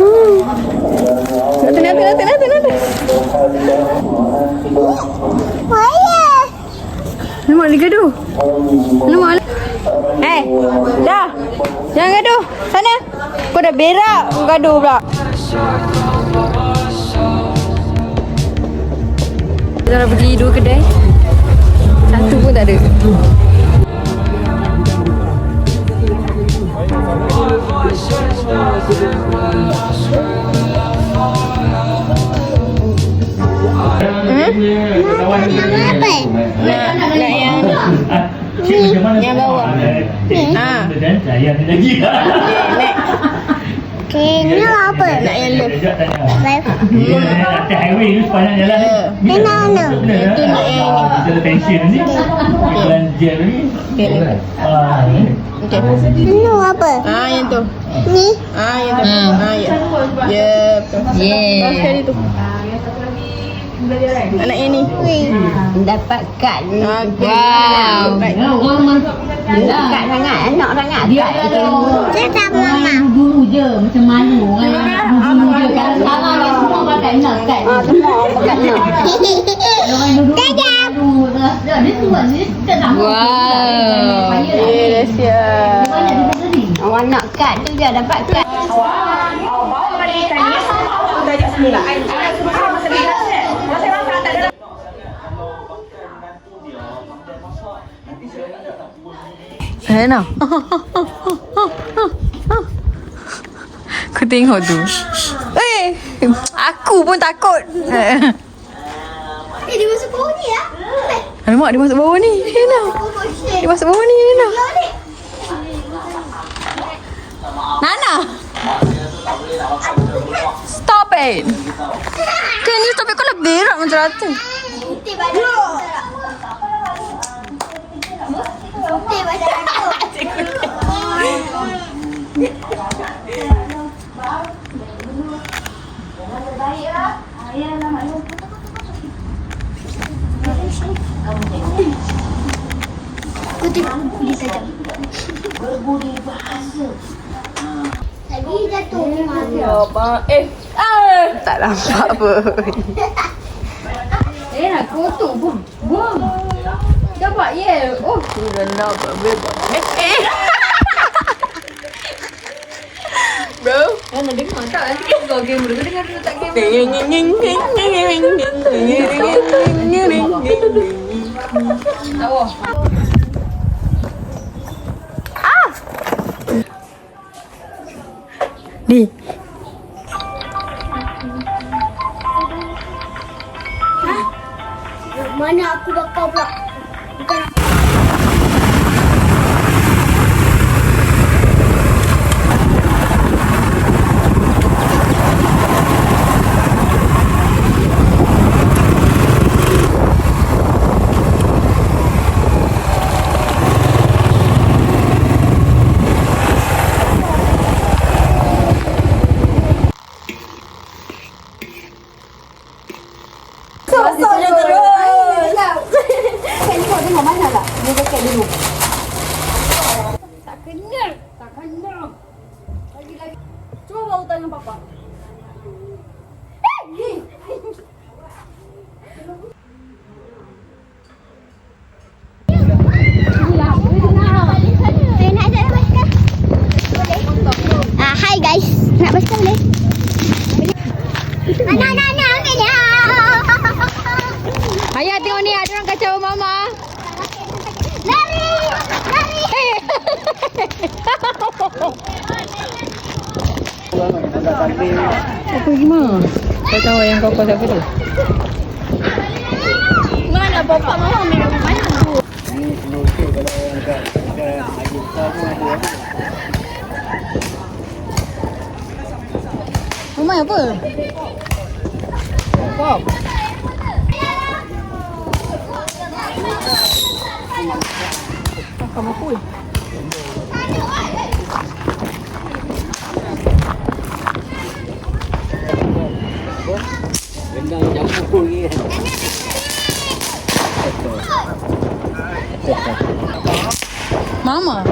Nanti. Ayah. Lemak lagi gaduh. Lemak. Dah. Jangan gaduh. Sana. Kau dah berak, kau gaduh pula. Kita dah pergi 2 kedai. Satu pun tak ada. Apa? Nak yang bawah. Okey, ni apa? Nak yang left. Left. Atas highway tu sepanjang jalan ni. Ni mana? Itu nak yang ni. Kita ada tension ni. Belanja ni. Okey. Ni apa? Yang tu. Ni. Yang tu. Ya. Ya, betul. Bawah sekali tu. Nak yang ni. Dapat kad ni. Wow. Kad sangat. Enak sangat. Dia Dia tak mama. dulu je. Macam malu kan. Dulu je. Kalau sekarang ni semua pakai nak kad. Semua pakai nak. Orang dulu. Dia tua. Dia tak sama. Wow. Siap. Orang nak kad tu je dapat kad. Nak. Kau tengok tu. Aku pun takut. Dia masuk bawah ni lah. Alamak, dia masuk bawah ni. Dia masuk bawah ni. Nana. Stop it. Can you stop it? Kau dah berak macam rata. Putih badan. Putih badan aku. Putih dia tajam. Berbudi bahasa. Tadi jatuh ni mana? Tak nampak pun. Nak kotor pun. Buang. Dapat ye. Oh. Rendah bebas. Bro, Mana dengar tak? Nanti kau game dulu. Dengar dulu tak game. Tahu. Ni. Mana aku bakal pula? Bukan. Sosok je terus. Handphone tengok mana tak? Dia jaket dulu. Tak kena. Lagi. Cuba bau tangan papa. Hi guys, nak basikal boleh? Mana ambil dia. Ayah tengok ni, ada orang kacau mama. Lari. Apa gimana? Kau tahu yang kau siapa tu? Mana bapak mama ambil mana tu? Mama apa? Pop. Kamu pun. Benda jam pukul ni. Mama.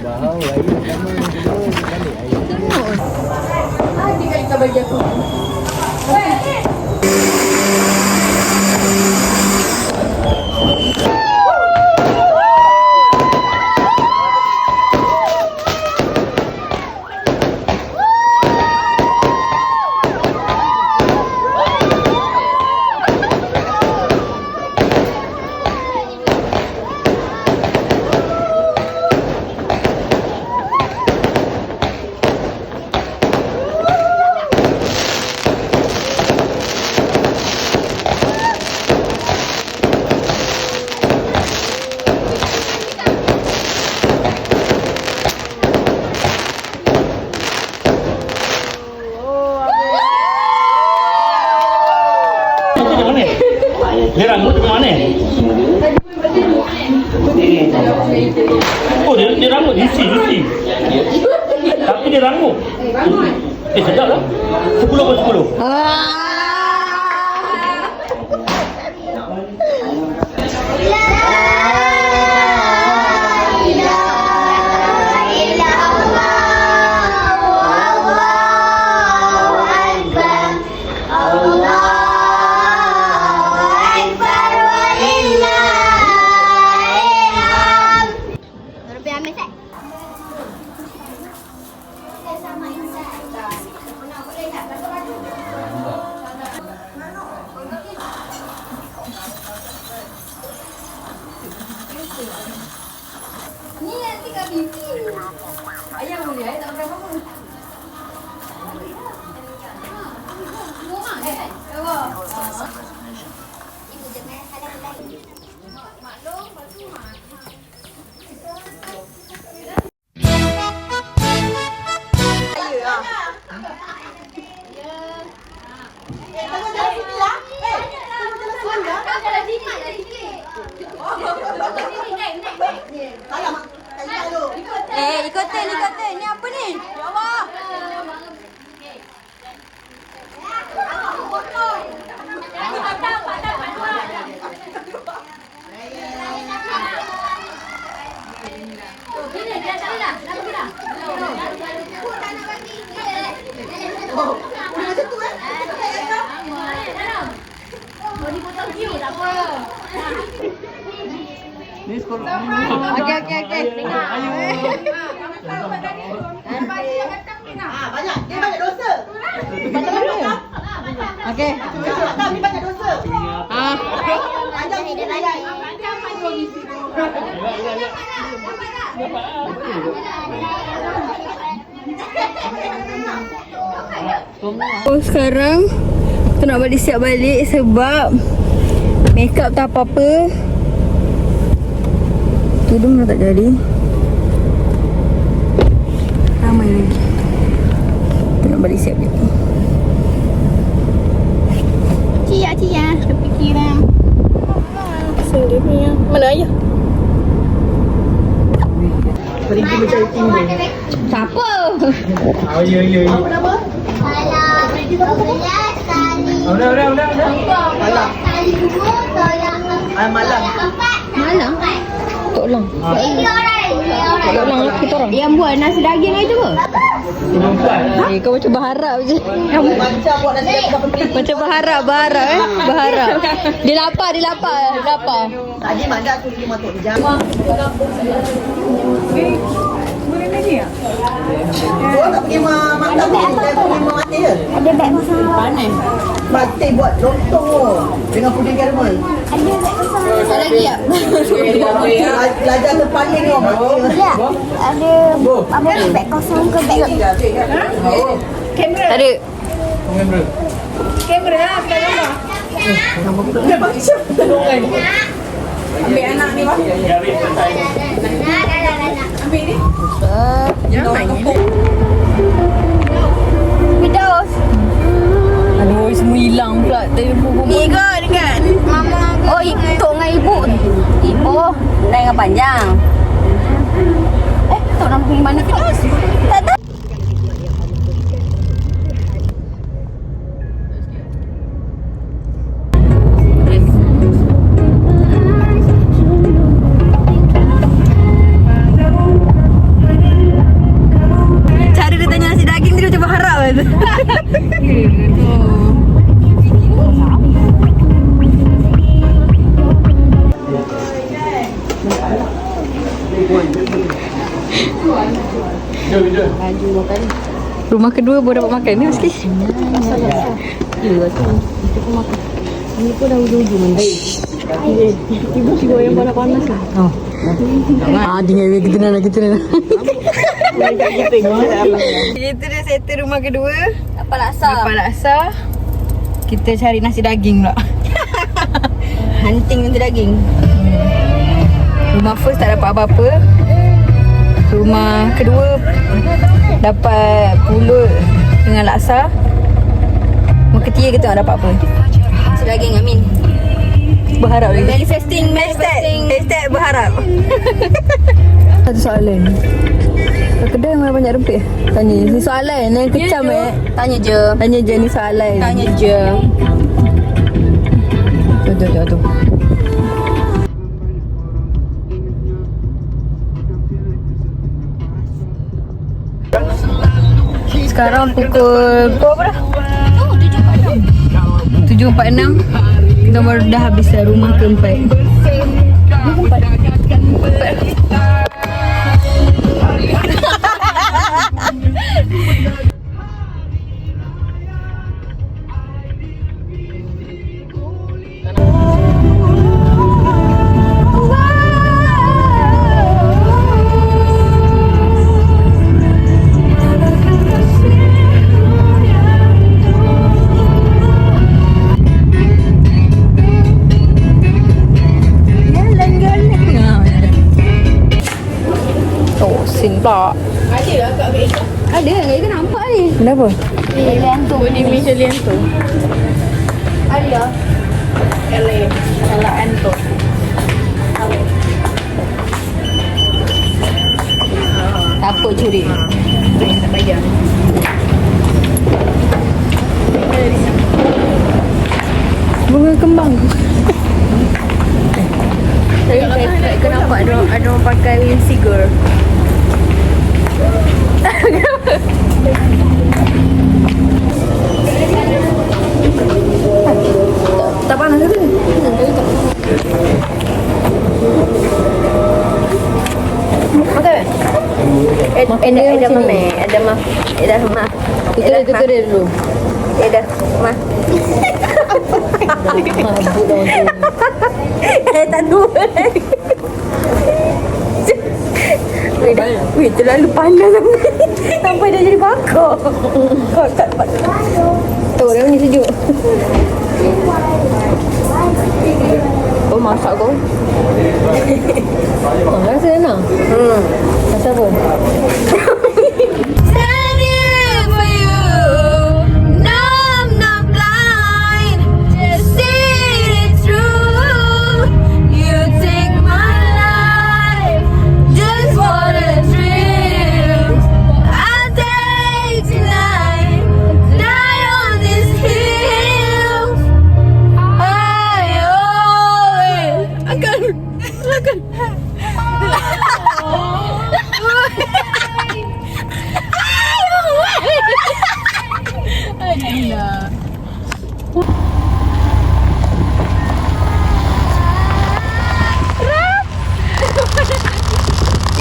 Bahau air sama balik air. bagi aku. Dia rambut ke mana? Oh, dia rambut di sini. Tapi dia rambut. Sedap lah. 10 per 10. Ni nanti kat pipi. Ayah boleh, ayah tak berapa pun. Murah kan? Ibu jangan salah lagi. Maklum, lepas tu ikutin. Ni apa ni? Ya Allah. Ni sekolah. Okey. Banyak. Dia banyak dosa. Okey. Kami banyak dosa. Panjang Ini dia dia lagi. Sekarang kita nak balik siap balik sebab makeup tak apa-apa. Tudung dah tak jadi. Ramai lagi. Kita nak balik siap balik. Cia, kepikiran. Sedih punya. Mana ayah? Pergi mencari timbul. Siapa? Oh, ya. Apa nama? Salah. 12 kali. Udah. Malang. Kali 2 tolak 4. Malang. Malang? Tok Long. Ini orang. Tok Long lah kita orang. Yang buat nasi daging itu ke? Kau macam berharap je. Macam buat nasi daging. Macam berharap. Berharap. Dia lapar. Tadi mak dah tu 5 tok jam. Oh, tak pergi makan ni. Dia pergi mati ke? Ada beg kosong. Panas. Mati buat lontong dengan puding karamel. Ada beg kosong. Ada lagi tak? Belajar terpaling kau mati. Ya. Ada apa beg kosong ke beg? Tak ada. Ambil anak ni bang. Ambil ni. Jangan main ni. Fidaus. Aduh, semua hilang pula. Ni ke dekat mama aku. Oh, Tok dengan ibu. Ibu dengan panjang. Tok nak pergi mana Fidaus? Tak tahu. Cara dia tanya nasi daging dia macam berharap. Rumah kedua baru dapat makan ni sikit. Ya tu. Kita pun makan. Ini pun dah ujung-ujung ni. Tiba-tiba yang panas-panas lah. Oh. Dengan kita nak. Kita dah settle rumah kedua. dapat laksa. Lepas laksa, kita cari nasi daging pula. Hunting nanti daging. Rumah first tak dapat apa-apa. Rumah kedua dapat pulut dengan laksa. Rumah ketiga kita tak dapat apa. Nasi daging Amin. Berharap lagi. Manifesting. Hashtag berharap. Satu soalan. Kedai mana banyak rempit? Tanya. Ni soalan yang kecam Tanya je. Tanya je ni soalan. Tanya je. Tu. Sekarang pukul berapa dah? 7.46. Kita baru dah habis rumah keempat. Pula. Ada kita nampak ni. Kenapa? Lianto. Ni Misha Lianto. Ada. Kalau Anto. Tak apa curi. Tak bayar. Bunga kembang. Saya nampak ada orang pakai Winsiger. Tak panas ke? Makan. Ada mama. Tutup dia dulu. Ada mama. Tak dua. Weh, terlalu panas sampai dah jadi bakar. Kau tak dapat. Tu dia ni sejuk. Oh, masak kau. Rasa enak. Rasa apa?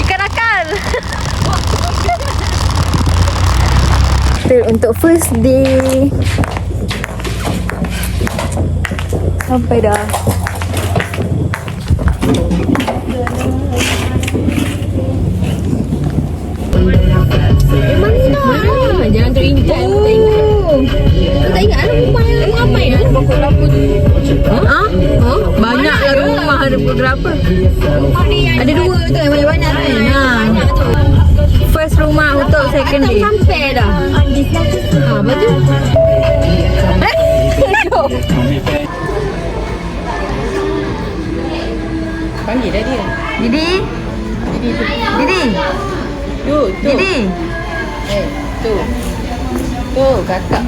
Ikan akal. Untuk first day sampai dah. Jangan teringat. Tak ingat rumah yang ramai lah. Pokok berapa tu? Banyak lah rumah ada berapa? Ada dua tu yang banyak-banyak tu. First rumah untuk second day. Sampai dah. Apa tu? Panggil dah dia. Didi. Tu. Didi. Tu. Tu kakak.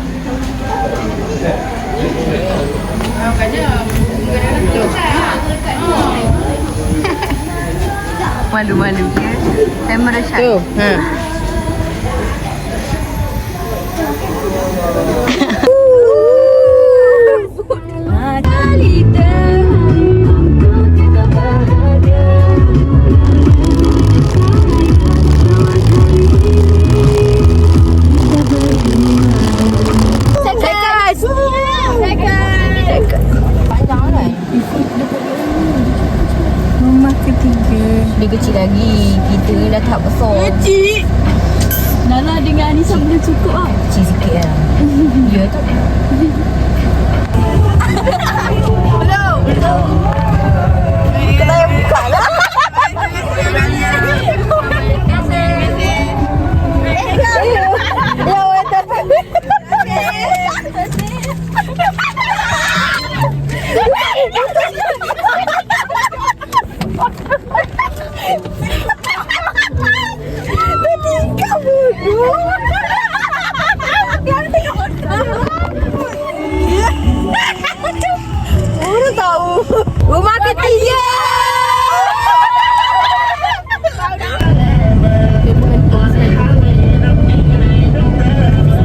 Malu-malu ya. Kamera shot. Tu. kecil lagi. Kita dah tahap besar. Kecil. Nala dengan Anissa boleh cukup ah. Kecil sikit lah. Ya tu. Kita yang buka lah. Baru tahu. Rumah ketiga.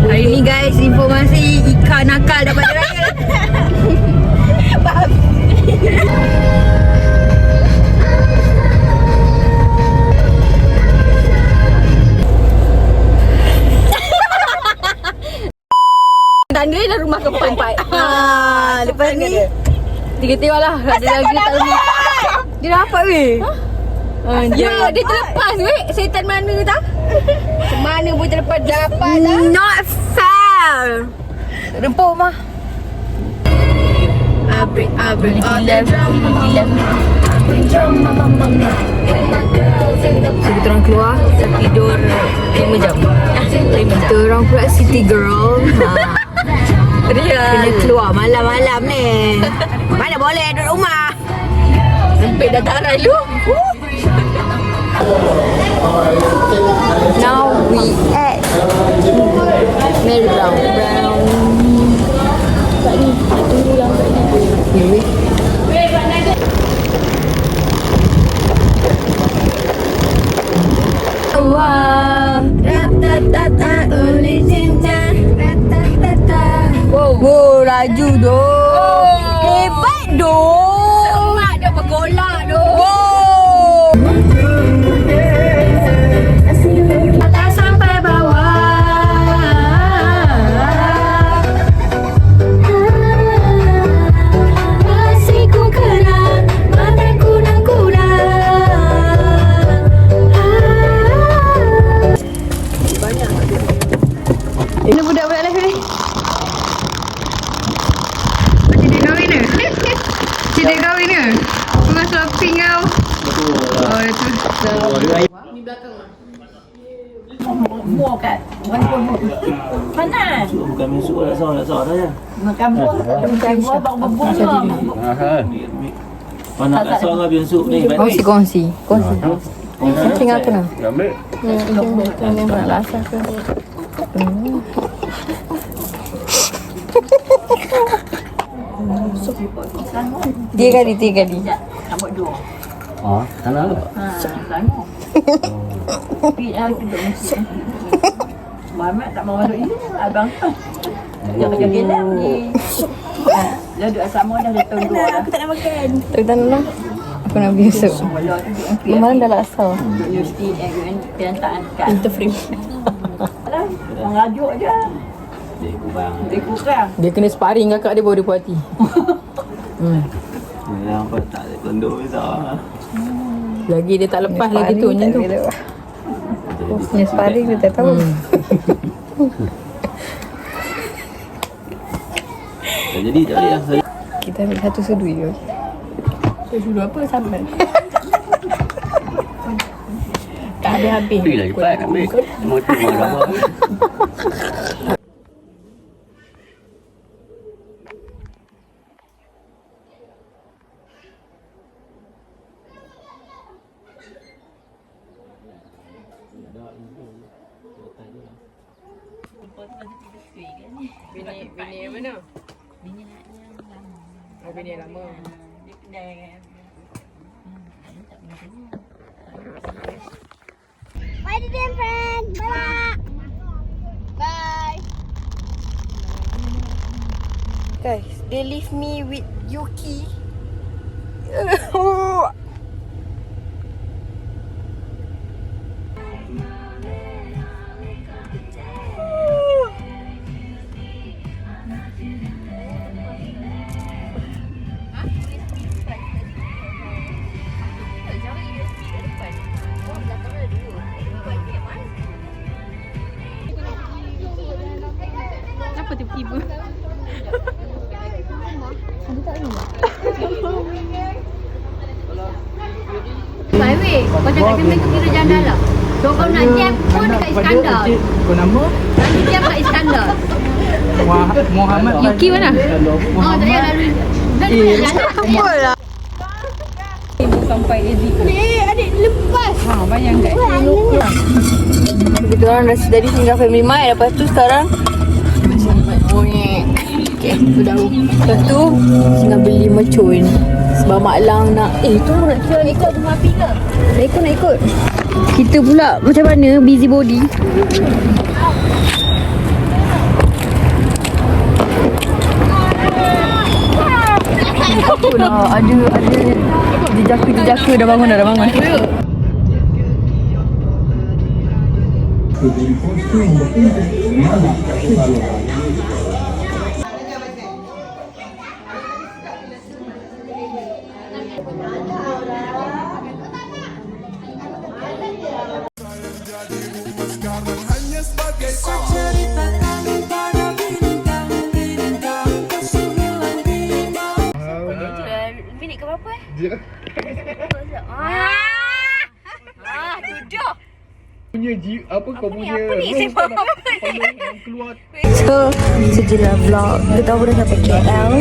Hari ni guys, informasi ikan nakal dapat raya. Tanda dah rumah keempat. Lepas ni tiga tengok lah. Ada lagi tak rumah. Dia dapat weh. Ya, dia terlepas weh. Setan mana tak? Mana pun terlepas. Dapat lah. Not fair. Rempuk mah. Abrik. So kita orang keluar tidur 5 jam. Kita orang pula city girl. Real. Kena keluar malam-malam ni. Mana boleh duduk rumah. Sempit dah tarai lu. Now we at Merry Brown. Kat ni, tunggu yang kat ni. Wow, laju doh. Hebat doh. Semak dah bergolak doh. Wow. Atas sampai bawah. Masih ku kenal mataku dan banyak. Ini budak-budak lagi ni. Cik kahwin ke? Tengah shopping kau. Oh, itu. Di belakang lah. Buah kat. Panas. Bukan masuk nak sah dah ya. Makan buah. Makan buah bang berbunga. Mana nak sah lah masuk ni. Kongsi. Tinggal aku nak. Ambil. Ini nak rasa ke? Tiga kali. Nombor 2. Sana ke? Sanggup. Tapi aku tak masuk. Mamat tak mau masuk ini abang. Dia kerja gelam ni. Dah duduk sama dah tahun 2 dah. Aku tak nak makan. Tak nak. Aku nak besok. Memang dah laksa. Universiti perantaan kat Interframe. Alah, orang rajuk je. Dia kurang. Dia kena sparring kakak dia baru dia puas hati. Yang apa tak ada tunduk besar. Lagi dia tak lepas lagi tu macam tu. Punya sparring dia tak tahu. Jadi tak boleh lah. Kita ambil satu sudut je. Sudut apa? Sambal. Tak ada habis. Pergi lagi cepat ambil. Motor marah. Bini mana? Bini yang lama. Oh, bini yang lama. Dia kedai kan. Bye, dear friend. Bye. Bye. Guys, they leave me with Yuki. Baik, kau cakap kena kira jalan dalam. So kau nak jam pun dekat Iskandar. Kau nama? Nanti jam kat Iskandar. Muhammad Yuki mana? Oh, tak payah lalu. Dah dia jalan. Sampai edit. Adik lepas. Ha, bayangkan. Kita orang dah dari singgah Family Mart. Lepas tu sekarang okay, sudah. Lepas tu singgah beli mercun. Sebab Mak Lang nak tu nak kita ikut rumah api ke? Nak ikut. Kita pula macam mana busy body. Apa dah ada jejaka dah bangun. Minit ke berapa tujuh. punya apa kau punya So, sejelah vlog. Kita dah sampai KL.